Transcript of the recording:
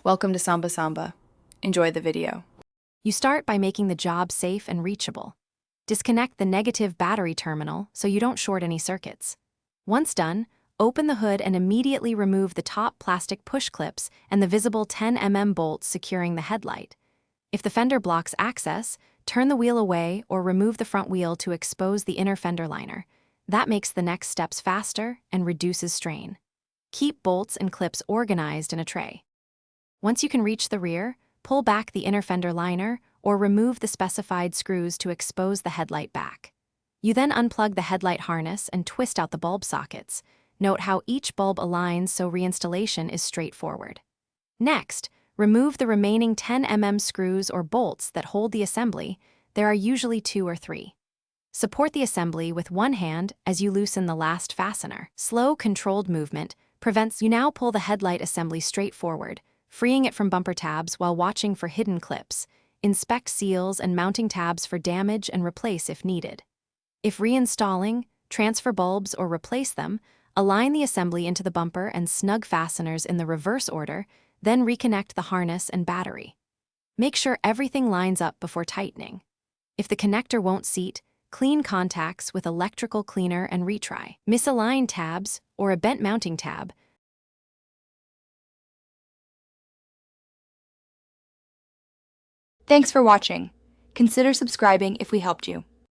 Welcome to Samba Samba. Enjoy the video. You start by making the job safe and reachable. Disconnect the negative battery terminal so you don't short any circuits. Once done, open the hood and immediately remove the top plastic push clips and the visible 10 mm bolts securing the headlight. If the fender blocks access, turn the wheel away or remove the front wheel to expose the inner fender liner. That makes the next steps faster and reduces strain. Keep bolts and clips organized in a tray. Once you can reach the rear, pull back the inner fender liner or remove the specified screws to expose the headlight back. You then unplug the headlight harness and twist out the bulb sockets. Note how each bulb aligns so reinstallation is straightforward. Next, remove the remaining 10 mm screws or bolts that hold the assembly. There are usually 2 or 3. Support the assembly with one hand as you loosen the last fastener. Slow, controlled movement prevents you now pull the headlight assembly straight forward, freeing it from bumper tabs while watching for hidden clips. Inspect seals and mounting tabs for damage and replace if needed. If reinstalling, transfer bulbs or replace them, align the assembly into the bumper and snug fasteners in the reverse order, then reconnect the harness and battery. Make sure everything lines up before tightening. If the connector won't seat, clean contacts with electrical cleaner and retry. Misaligned tabs or a bent mounting tab. Thanks for watching. Consider subscribing if we helped you.